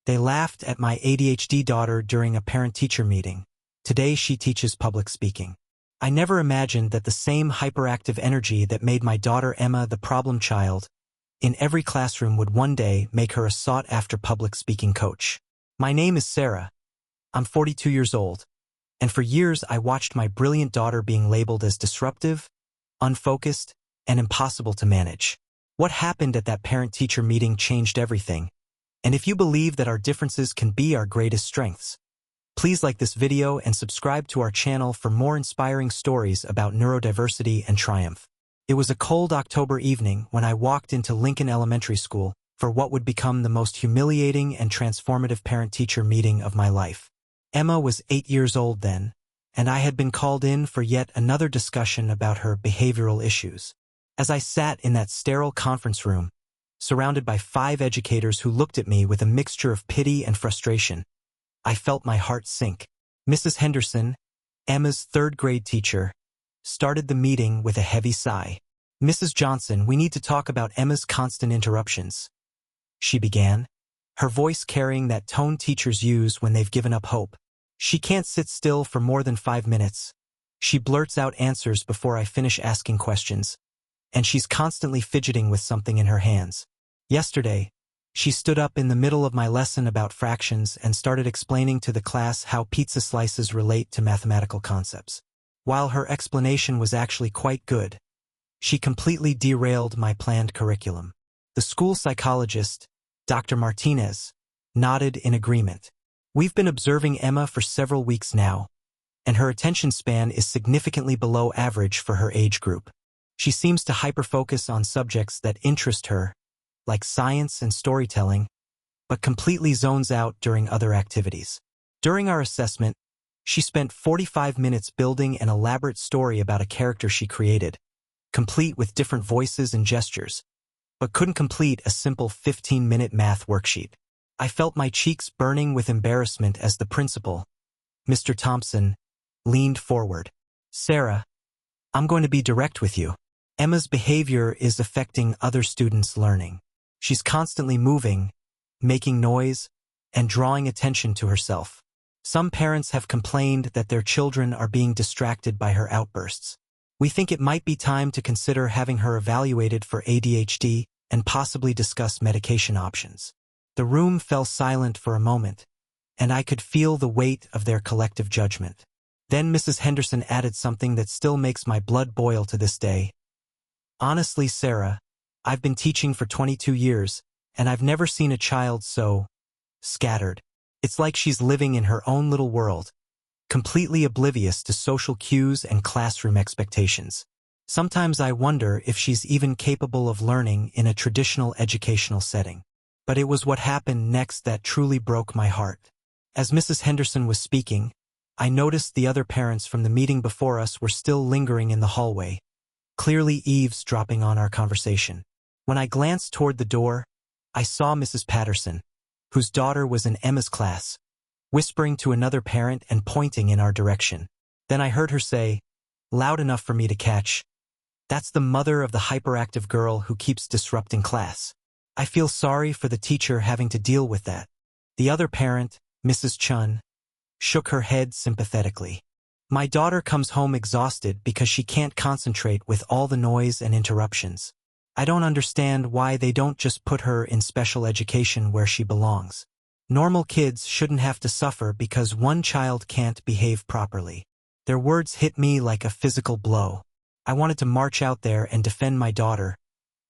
They laughed at my ADHD daughter during a parent-teacher meeting. Today she teaches public speaking. I never imagined that the same hyperactive energy that made my daughter Emma the problem child in every classroom would one day make her a sought-after public speaking coach. My name is Sarah. I'm 42 years old, and for years I watched my brilliant daughter being labeled as disruptive, unfocused, and impossible to manage. What happened at that parent-teacher meeting changed everything, and if you believe that our differences can be our greatest strengths, please like this video and subscribe to our channel for more inspiring stories about neurodiversity and triumph. It was a cold October evening when I walked into Lincoln Elementary School for what would become the most humiliating and transformative parent-teacher meeting of my life. Emma was 8 years old then, and I had been called in for yet another discussion about her behavioral issues. As I sat in that sterile conference room, surrounded by 5 educators who looked at me with a mixture of pity and frustration, I felt my heart sink. Mrs. Henderson, Emma's 3rd grade teacher, started the meeting with a heavy sigh. "Mrs. Johnson, we need to talk about Emma's constant interruptions," she began, her voice carrying that tone teachers use when they've given up hope. "She can't sit still for more than 5 minutes. She blurts out answers before I finish asking questions, and she's constantly fidgeting with something in her hands. Yesterday, she stood up in the middle of my lesson about fractions and started explaining to the class how pizza slices relate to mathematical concepts. While her explanation was actually quite good, she completely derailed my planned curriculum." The school psychologist, Dr. Martinez, nodded in agreement. "We've been observing Emma for several weeks now, and her attention span is significantly below average for her age group. She seems to hyperfocus on subjects that interest her, like science and storytelling, but completely zones out during other activities. During our assessment, she spent 45 minutes building an elaborate story about a character she created, complete with different voices and gestures, but couldn't complete a simple 15-minute math worksheet. I felt my cheeks burning with embarrassment as the principal, Mr. Thompson, leaned forward. "Sarah, I'm going to be direct with you. Emma's behavior is affecting other students' learning. She's constantly moving, making noise, and drawing attention to herself. Some parents have complained that their children are being distracted by her outbursts. We think it might be time to consider having her evaluated for ADHD and possibly discuss medication options." The room fell silent for a moment, and I could feel the weight of their collective judgment. Then Mrs. Henderson added something that still makes my blood boil to this day. "Honestly, Sarah, I've been teaching for 22 years, and I've never seen a child so scattered. It's like she's living in her own little world, completely oblivious to social cues and classroom expectations. Sometimes I wonder if she's even capable of learning in a traditional educational setting." But it was what happened next that truly broke my heart. As Mrs. Henderson was speaking, I noticed the other parents from the meeting before us were still lingering in the hallway, clearly eavesdropping on our conversation. When I glanced toward the door, I saw Mrs. Patterson, whose daughter was in Emma's class, whispering to another parent and pointing in our direction. Then I heard her say, loud enough for me to catch, "That's the mother of the hyperactive girl who keeps disrupting class. I feel sorry for the teacher having to deal with that." The other parent, Mrs. Chun, shook her head sympathetically. "My daughter comes home exhausted because she can't concentrate with all the noise and interruptions. I don't understand why they don't just put her in special education where she belongs. Normal kids shouldn't have to suffer because one child can't behave properly." Their words hit me like a physical blow. I wanted to march out there and defend my daughter,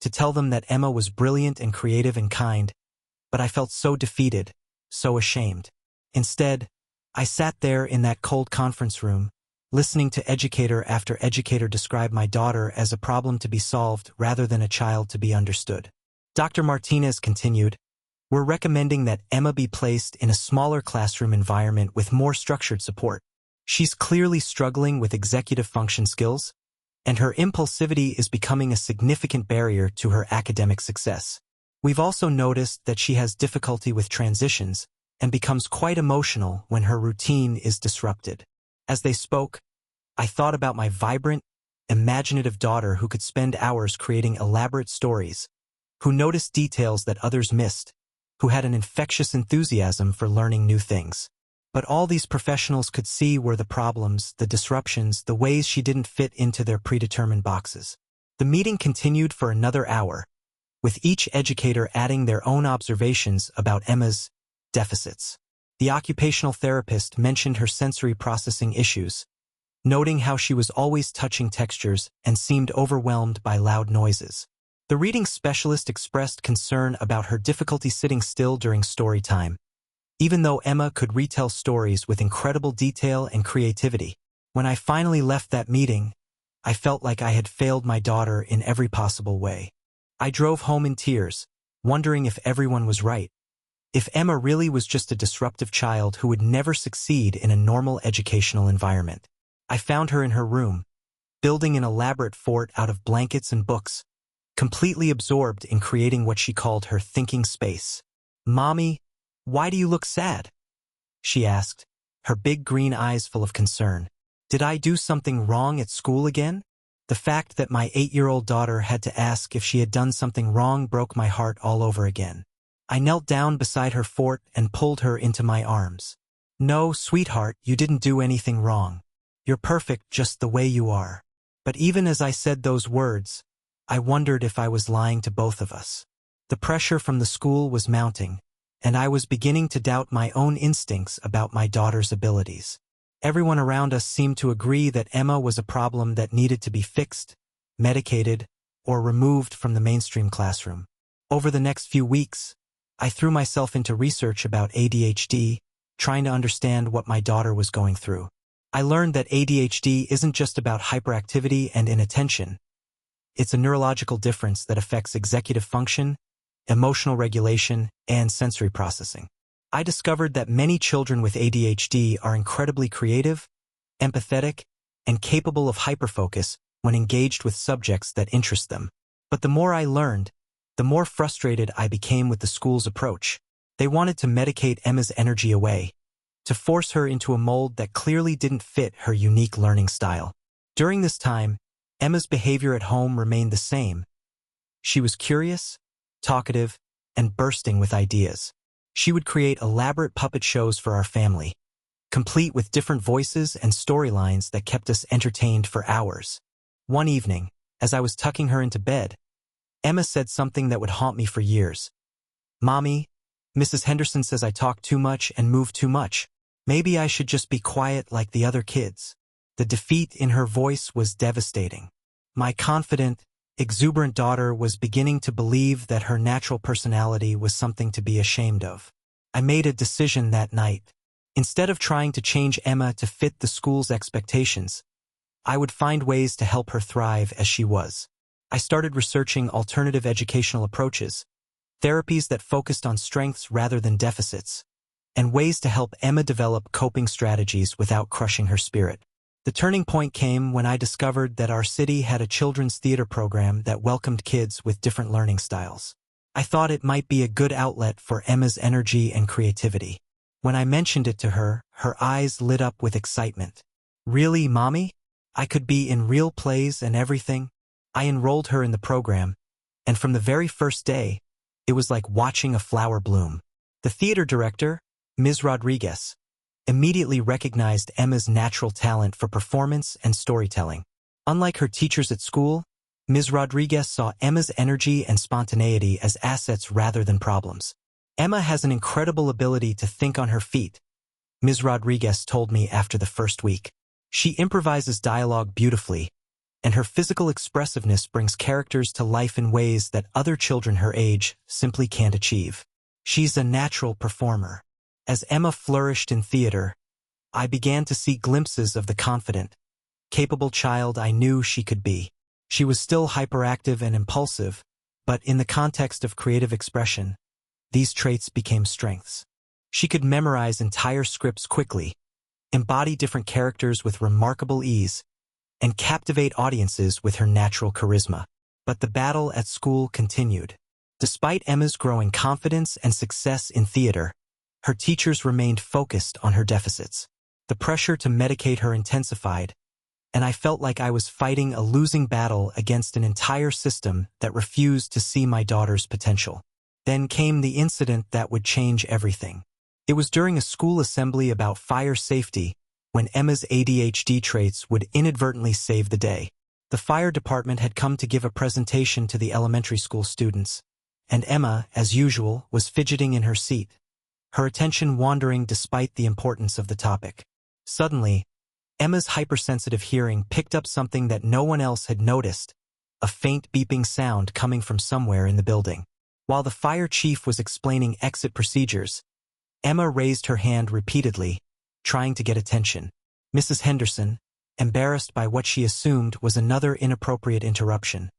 to tell them that Emma was brilliant and creative and kind, but I felt so defeated, so ashamed. Instead, I sat there in that cold conference room, listening to educator after educator describe my daughter as a problem to be solved rather than a child to be understood. Dr. Martinez continued, "We're recommending that Emma be placed in a smaller classroom environment with more structured support. She's clearly struggling with executive function skills, and her impulsivity is becoming a significant barrier to her academic success. We've also noticed that she has difficulty with transitions and becomes quite emotional when her routine is disrupted." As they spoke, I thought about my vibrant, imaginative daughter who could spend hours creating elaborate stories, who noticed details that others missed, who had an infectious enthusiasm for learning new things. But all these professionals could see were the problems, the disruptions, the ways she didn't fit into their predetermined boxes. The meeting continued for another hour, with each educator adding their own observations about Emma's deficits. The occupational therapist mentioned her sensory processing issues, noting how she was always touching textures and seemed overwhelmed by loud noises. The reading specialist expressed concern about her difficulty sitting still during story time, even though Emma could retell stories with incredible detail and creativity. When I finally left that meeting, I felt like I had failed my daughter in every possible way. I drove home in tears, wondering if everyone was right. If Emma really was just a disruptive child who would never succeed in a normal educational environment. I found her in her room, building an elaborate fort out of blankets and books, completely absorbed in creating what she called her thinking space. "Mommy, why do you look sad?" she asked, her big green eyes full of concern. Did I do something wrong at school again? The fact that my 8-year-old daughter had to ask if she had done something wrong broke my heart all over again. I knelt down beside her fort and pulled her into my arms. "No, sweetheart, you didn't do anything wrong. You're perfect just the way you are." But even as I said those words, I wondered if I was lying to both of us. The pressure from the school was mounting, and I was beginning to doubt my own instincts about my daughter's abilities. Everyone around us seemed to agree that Emma was a problem that needed to be fixed, medicated, or removed from the mainstream classroom. Over the next few weeks, I threw myself into research about ADHD, trying to understand what my daughter was going through. I learned that ADHD isn't just about hyperactivity and inattention. It's a neurological difference that affects executive function, emotional regulation, and sensory processing. I discovered that many children with ADHD are incredibly creative, empathetic, and capable of hyperfocus when engaged with subjects that interest them. But the more I learned, the more frustrated I became with the school's approach. They wanted to medicate Emma's energy away, to force her into a mold that clearly didn't fit her unique learning style. During this time, Emma's behavior at home remained the same. She was curious, talkative, and bursting with ideas. She would create elaborate puppet shows for our family, complete with different voices and storylines that kept us entertained for hours. One evening, as I was tucking her into bed, Emma said something that would haunt me for years. "Mommy, Mrs. Henderson says I talk too much and move too much. Maybe I should just be quiet like the other kids." The defeat in her voice was devastating. My confident, exuberant daughter was beginning to believe that her natural personality was something to be ashamed of. I made a decision that night. Instead of trying to change Emma to fit the school's expectations, I would find ways to help her thrive as she was. I started researching alternative educational approaches, therapies that focused on strengths rather than deficits, and ways to help Emma develop coping strategies without crushing her spirit. The turning point came when I discovered that our city had a children's theater program that welcomed kids with different learning styles. I thought it might be a good outlet for Emma's energy and creativity. When I mentioned it to her, her eyes lit up with excitement. "Really, Mommy? I could be in real plays and everything?" I enrolled her in the program, and from the very first day, it was like watching a flower bloom. The theater director, Ms. Rodriguez, immediately recognized Emma's natural talent for performance and storytelling. Unlike her teachers at school, Ms. Rodriguez saw Emma's energy and spontaneity as assets rather than problems. "Emma has an incredible ability to think on her feet," Ms. Rodriguez told me after the first week. "She improvises dialogue beautifully, and her physical expressiveness brings characters to life in ways that other children her age simply can't achieve. She's a natural performer." As Emma flourished in theater, I began to see glimpses of the confident, capable child I knew she could be. She was still hyperactive and impulsive, but in the context of creative expression, these traits became strengths. She could memorize entire scripts quickly, embody different characters with remarkable ease, and captivate audiences with her natural charisma. But the battle at school continued. Despite Emma's growing confidence and success in theater, her teachers remained focused on her deficits. The pressure to medicate her intensified, and I felt like I was fighting a losing battle against an entire system that refused to see my daughter's potential. Then came the incident that would change everything. It was during a school assembly about fire safety when Emma's ADHD traits would inadvertently save the day. The fire department had come to give a presentation to the elementary school students, and Emma, as usual, was fidgeting in her seat, her attention wandering despite the importance of the topic. Suddenly, Emma's hypersensitive hearing picked up something that no one else had noticed, a faint beeping sound coming from somewhere in the building. While the fire chief was explaining exit procedures, Emma raised her hand repeatedly, trying to get attention. Mrs. Henderson, embarrassed by what she assumed was another inappropriate interruption,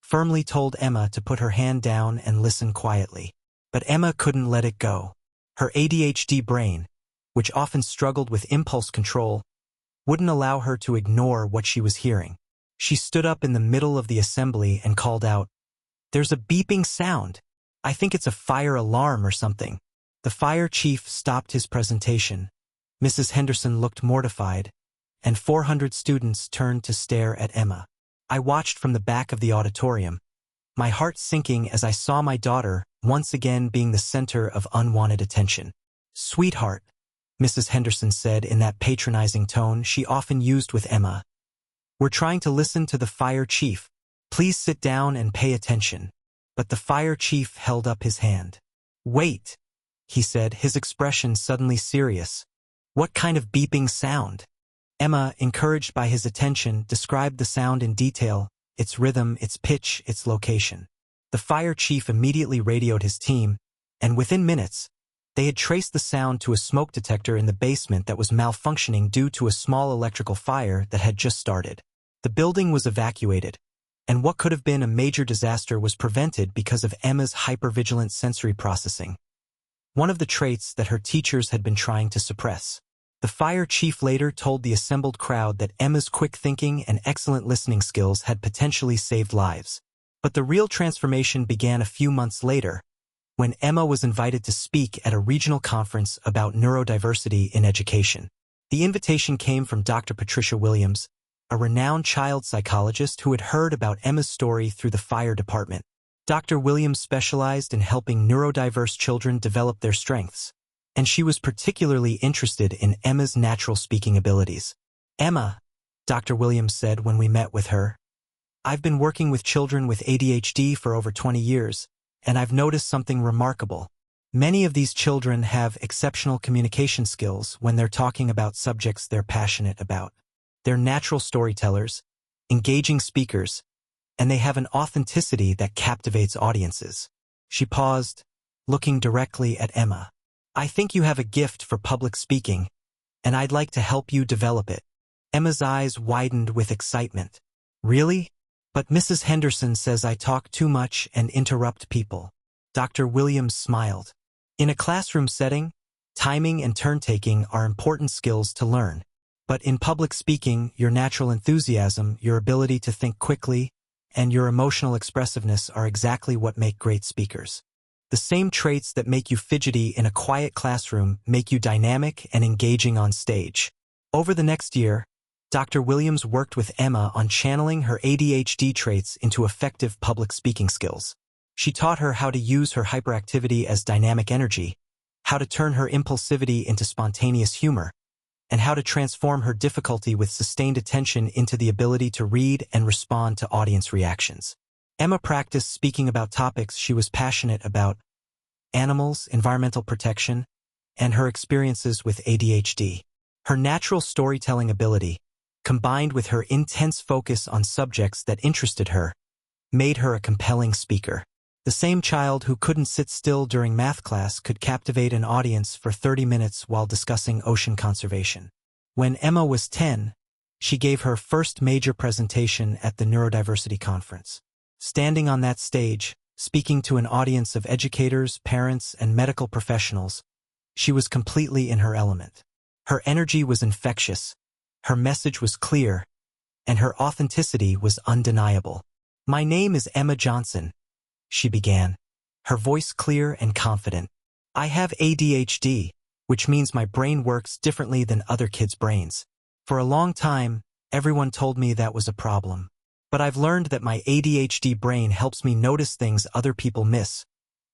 firmly told Emma to put her hand down and listen quietly. But Emma couldn't let it go. Her ADHD brain, which often struggled with impulse control, wouldn't allow her to ignore what she was hearing. She stood up in the middle of the assembly and called out, "There's a beeping sound. I think it's a fire alarm or something." The fire chief stopped his presentation. Mrs. Henderson looked mortified, and 400 students turned to stare at Emma. I watched from the back of the auditorium, my heart sinking as I saw my daughter once again being the center of unwanted attention. "Sweetheart," Mrs. Henderson said in that patronizing tone she often used with Emma, "we're trying to listen to the fire chief. Please sit down and pay attention." But the fire chief held up his hand. "Wait," he said, his expression suddenly serious. "What kind of beeping sound?" Emma, encouraged by his attention, described the sound in detail, its rhythm, its pitch, its location. The fire chief immediately radioed his team, and within minutes, they had traced the sound to a smoke detector in the basement that was malfunctioning due to a small electrical fire that had just started. The building was evacuated, and what could have been a major disaster was prevented because of Emma's hypervigilant sensory processing, one of the traits that her teachers had been trying to suppress. The fire chief later told the assembled crowd that Emma's quick thinking and excellent listening skills had potentially saved lives. But the real transformation began a few months later, when Emma was invited to speak at a regional conference about neurodiversity in education. The invitation came from Dr. Patricia Williams, a renowned child psychologist who had heard about Emma's story through the fire department. Dr. Williams specialized in helping neurodiverse children develop their strengths, and she was particularly interested in Emma's natural speaking abilities. "Emma," Dr. Williams said when we met with her, "I've been working with children with ADHD for over 20 years, and I've noticed something remarkable. Many of these children have exceptional communication skills when they're talking about subjects they're passionate about. They're natural storytellers, engaging speakers, and they have an authenticity that captivates audiences." She paused, looking directly at Emma. "I think you have a gift for public speaking, and I'd like to help you develop it." Emma's eyes widened with excitement. "Really? But Mrs. Henderson says I talk too much and interrupt people." Dr. Williams smiled. "In a classroom setting, timing and turn-taking are important skills to learn. But in public speaking, your natural enthusiasm, your ability to think quickly, and your emotional expressiveness are exactly what make great speakers. The same traits that make you fidgety in a quiet classroom make you dynamic and engaging on stage." Over the next year, Dr. Williams worked with Emma on channeling her ADHD traits into effective public speaking skills. She taught her how to use her hyperactivity as dynamic energy, how to turn her impulsivity into spontaneous humor, and how to transform her difficulty with sustained attention into the ability to read and respond to audience reactions. Emma practiced speaking about topics she was passionate about: animals, environmental protection, and her experiences with ADHD. Her natural storytelling ability, combined with her intense focus on subjects that interested her, made her a compelling speaker. The same child who couldn't sit still during math class could captivate an audience for 30 minutes while discussing ocean conservation. When Emma was 10, she gave her first major presentation at the Neurodiversity Conference. Standing on that stage, speaking to an audience of educators, parents, and medical professionals, she was completely in her element. Her energy was infectious, her message was clear, and her authenticity was undeniable. "My name is Emma Johnson," she began, her voice clear and confident. "I have ADHD, which means my brain works differently than other kids' brains. For a long time, everyone told me that was a problem. But I've learned that my ADHD brain helps me notice things other people miss,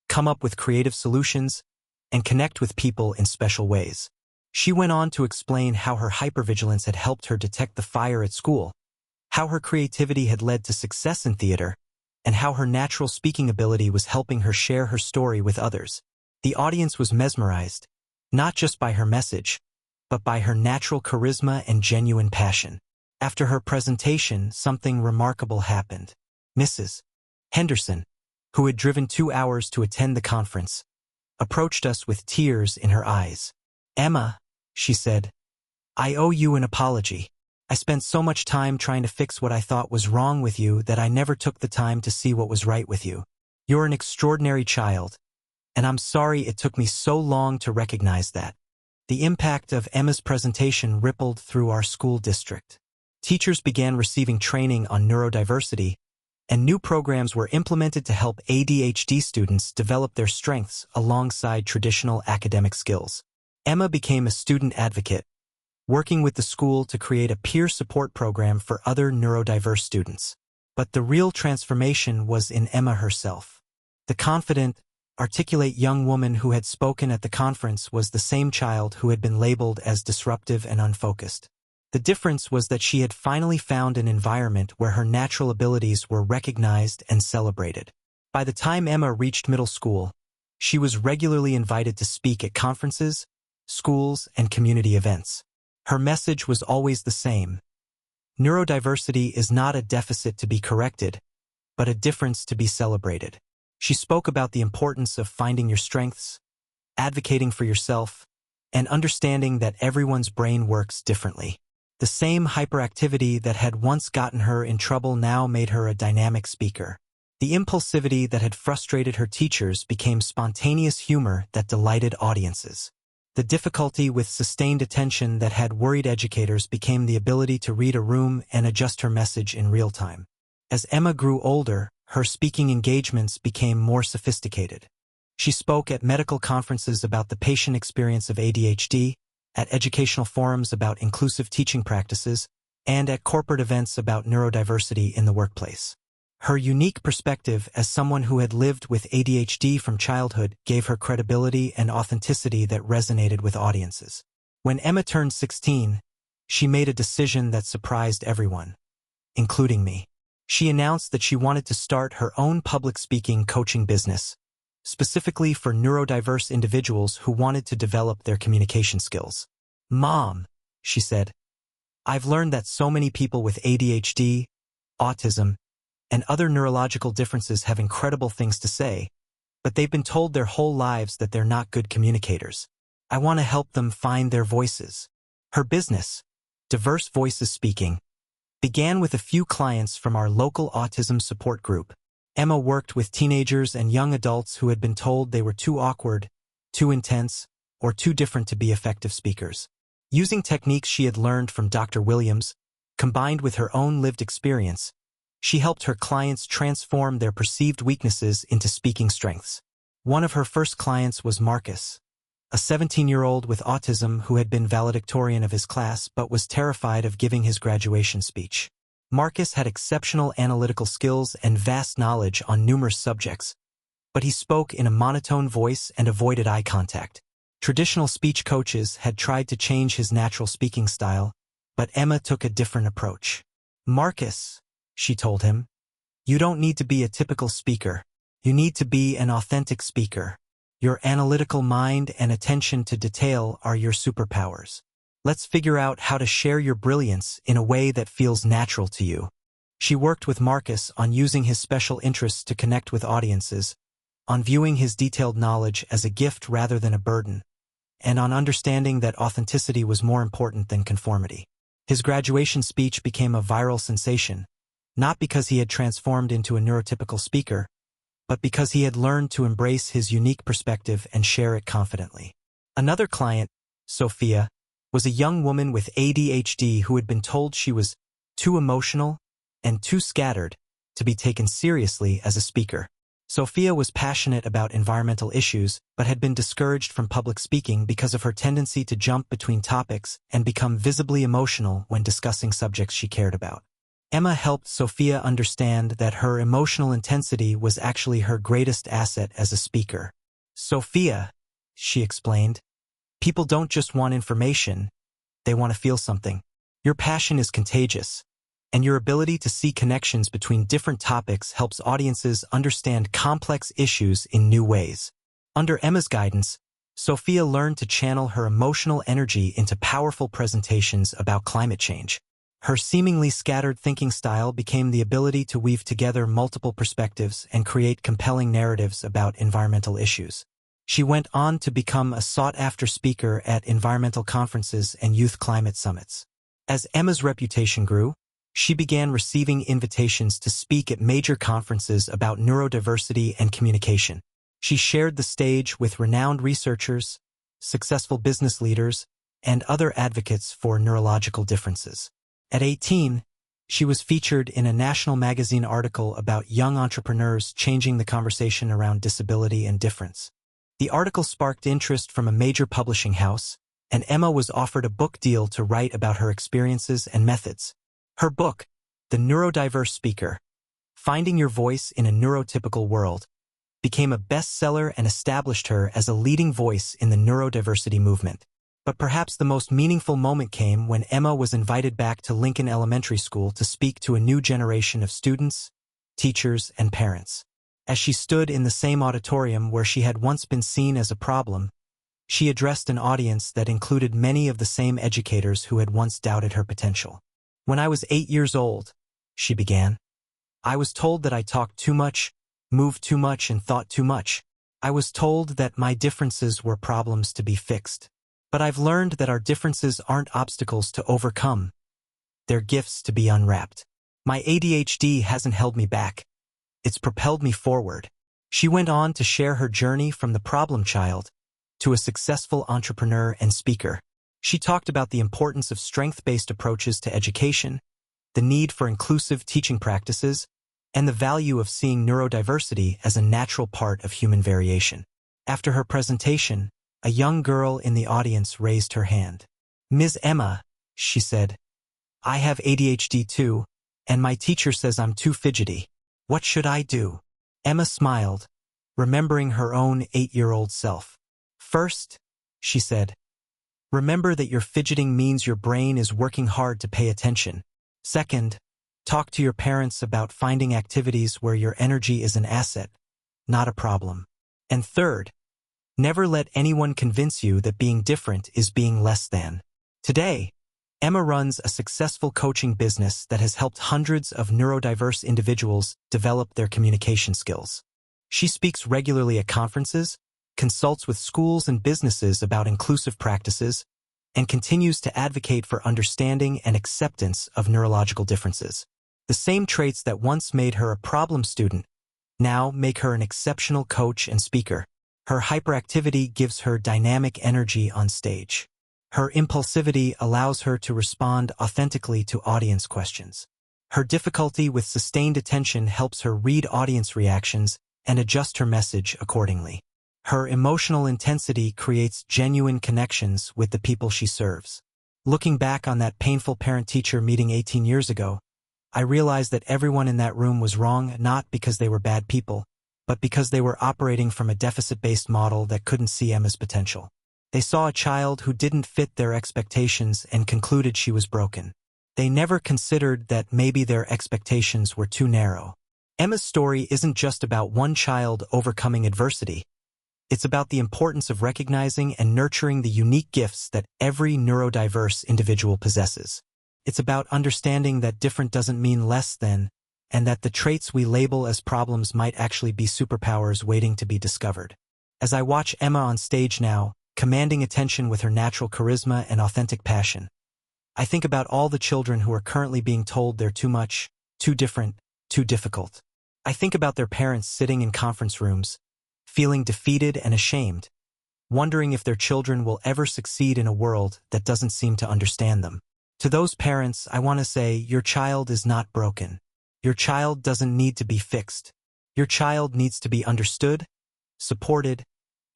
come up with creative solutions, and connect with people in special ways. She went on to explain how her hypervigilance had helped her detect the fire at school, how her creativity had led to success in theater, and how her natural speaking ability was helping her share her story with others. The audience was mesmerized, not just by her message, but by her natural charisma and genuine passion. After her presentation, something remarkable happened. Mrs. Henderson, who had driven 2 hours to attend the conference, approached us with tears in her eyes. "Emma," she said, "I owe you an apology. I spent so much time trying to fix what I thought was wrong with you that I never took the time to see what was right with you. You're an extraordinary child, and I'm sorry it took me so long to recognize that." The impact of Emma's presentation rippled through our school district. Teachers began receiving training on neurodiversity, and new programs were implemented to help ADHD students develop their strengths alongside traditional academic skills. Emma became a student advocate, working with the school to create a peer support program for other neurodiverse students. But the real transformation was in Emma herself. The confident, articulate young woman who had spoken at the conference was the same child who had been labeled as disruptive and unfocused. The difference was that she had finally found an environment where her natural abilities were recognized and celebrated. By the time Emma reached middle school, she was regularly invited to speak at conferences, schools, and community events. Her message was always the same. Neurodiversity is not a deficit to be corrected, but a difference to be celebrated. She spoke about the importance of finding your strengths, advocating for yourself, and understanding that everyone's brain works differently. The same hyperactivity that had once gotten her in trouble now made her a dynamic speaker. The impulsivity that had frustrated her teachers became spontaneous humor that delighted audiences. The difficulty with sustained attention that had worried educators became the ability to read a room and adjust her message in real time. As Emma grew older, her speaking engagements became more sophisticated. She spoke at medical conferences about the patient experience of ADHD, at educational forums about inclusive teaching practices, and at corporate events about neurodiversity in the workplace. Her unique perspective as someone who had lived with ADHD from childhood gave her credibility and authenticity that resonated with audiences. When Emma turned 16, she made a decision that surprised everyone, including me. She announced that she wanted to start her own public speaking coaching business, specifically for neurodiverse individuals who wanted to develop their communication skills. "Mom," she said, "I've learned that so many people with ADHD, autism, and other neurological differences have incredible things to say, but they've been told their whole lives that they're not good communicators. I want to help them find their voices." Her business, Diverse Voices Speaking, began with a few clients from our local autism support group. Emma worked with teenagers and young adults who had been told they were too awkward, too intense, or too different to be effective speakers. Using techniques she had learned from Dr. Williams, combined with her own lived experience, she helped her clients transform their perceived weaknesses into speaking strengths. One of her first clients was Marcus, a 17-year-old with autism who had been valedictorian of his class but was terrified of giving his graduation speech. Marcus had exceptional analytical skills and vast knowledge on numerous subjects, but he spoke in a monotone voice and avoided eye contact. Traditional speech coaches had tried to change his natural speaking style, but Emma took a different approach. "Marcus," she told him, "you don't need to be a typical speaker. You need to be an authentic speaker. Your analytical mind and attention to detail are your superpowers. Let's figure out how to share your brilliance in a way that feels natural to you." She worked with Marcus on using his special interests to connect with audiences, on viewing his detailed knowledge as a gift rather than a burden, and on understanding that authenticity was more important than conformity. His graduation speech became a viral sensation, not because he had transformed into a neurotypical speaker, but because he had learned to embrace his unique perspective and share it confidently. Another client, Sophia, was a young woman with ADHD who had been told she was too emotional and too scattered to be taken seriously as a speaker. Sophia was passionate about environmental issues but had been discouraged from public speaking because of her tendency to jump between topics and become visibly emotional when discussing subjects she cared about. Emma helped Sophia understand that her emotional intensity was actually her greatest asset as a speaker. "Sophia," she explained, "people don't just want information, they want to feel something. Your passion is contagious, and your ability to see connections between different topics helps audiences understand complex issues in new ways." Under Emma's guidance, Sophia learned to channel her emotional energy into powerful presentations about climate change. Her seemingly scattered thinking style became the ability to weave together multiple perspectives and create compelling narratives about environmental issues. She went on to become a sought-after speaker at environmental conferences and youth climate summits. As Emma's reputation grew, she began receiving invitations to speak at major conferences about neurodiversity and communication. She shared the stage with renowned researchers, successful business leaders, and other advocates for neurological differences. At 18, she was featured in a national magazine article about young entrepreneurs changing the conversation around disability and difference. The article sparked interest from a major publishing house, and Emma was offered a book deal to write about her experiences and methods. Her book, The Neurodiverse Speaker: Finding Your Voice in a Neurotypical World, became a bestseller and established her as a leading voice in the neurodiversity movement. But perhaps the most meaningful moment came when Emma was invited back to Lincoln Elementary School to speak to a new generation of students, teachers, and parents. As she stood in the same auditorium where she had once been seen as a problem, she addressed an audience that included many of the same educators who had once doubted her potential. "When I was 8 years old," she began, "I was told that I talked too much, moved too much, and thought too much. I was told that my differences were problems to be fixed. But I've learned that our differences aren't obstacles to overcome. They're gifts to be unwrapped. My ADHD hasn't held me back. It's propelled me forward." She went on to share her journey from the problem child to a successful entrepreneur and speaker. She talked about the importance of strength-based approaches to education, the need for inclusive teaching practices, and the value of seeing neurodiversity as a natural part of human variation. After her presentation, a young girl in the audience raised her hand. "Ms. Emma," she said, "I have ADHD too, and my teacher says I'm too fidgety. What should I do?" Emma smiled, remembering her own 8-year-old self. "First," she said, "remember that your fidgeting means your brain is working hard to pay attention. Second, talk to your parents about finding activities where your energy is an asset, not a problem. And third, never let anyone convince you that being different is being less than." Today, Emma runs a successful coaching business that has helped hundreds of neurodiverse individuals develop their communication skills. She speaks regularly at conferences, consults with schools and businesses about inclusive practices, and continues to advocate for understanding and acceptance of neurological differences. The same traits that once made her a problem student now make her an exceptional coach and speaker. Her hyperactivity gives her dynamic energy on stage. Her impulsivity allows her to respond authentically to audience questions. Her difficulty with sustained attention helps her read audience reactions and adjust her message accordingly. Her emotional intensity creates genuine connections with the people she serves. Looking back on that painful parent-teacher meeting 18 years ago, I realized that everyone in that room was wrong, not because they were bad people, but because they were operating from a deficit-based model that couldn't see Emma's potential. They saw a child who didn't fit their expectations and concluded she was broken. They never considered that maybe their expectations were too narrow. Emma's story isn't just about one child overcoming adversity. It's about the importance of recognizing and nurturing the unique gifts that every neurodiverse individual possesses. It's about understanding that different doesn't mean less than, and that the traits we label as problems might actually be superpowers waiting to be discovered. As I watch Emma on stage now, commanding attention with her natural charisma and authentic passion, I think about all the children who are currently being told they're too much, too different, too difficult. I think about their parents sitting in conference rooms, feeling defeated and ashamed, wondering if their children will ever succeed in a world that doesn't seem to understand them. To those parents, I want to say, your child is not broken. Your child doesn't need to be fixed. Your child needs to be understood, supported,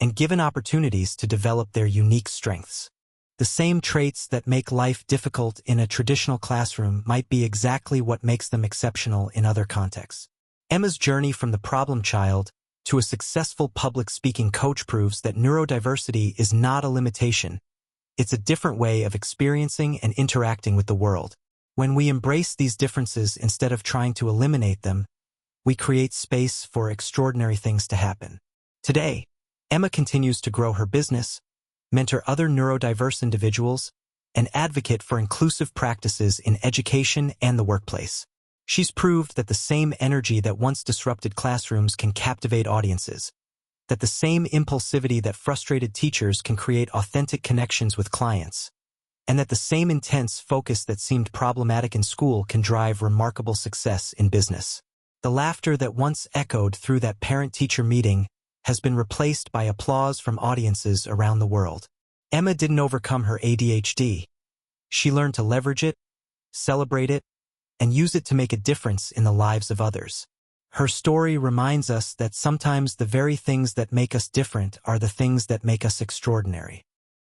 and given opportunities to develop their unique strengths. The same traits that make life difficult in a traditional classroom might be exactly what makes them exceptional in other contexts. Emma's journey from the problem child to a successful public speaking coach proves that neurodiversity is not a limitation. It's a different way of experiencing and interacting with the world. When we embrace these differences instead of trying to eliminate them, we create space for extraordinary things to happen. Today, Emma continues to grow her business, mentor other neurodiverse individuals, and advocate for inclusive practices in education and the workplace. She's proved that the same energy that once disrupted classrooms can captivate audiences, that the same impulsivity that frustrated teachers can create authentic connections with clients, and that the same intense focus that seemed problematic in school can drive remarkable success in business. The laughter that once echoed through that parent-teacher meeting has been replaced by applause from audiences around the world. Emma didn't overcome her ADHD. She learned to leverage it, celebrate it, and use it to make a difference in the lives of others. Her story reminds us that sometimes the very things that make us different are the things that make us extraordinary.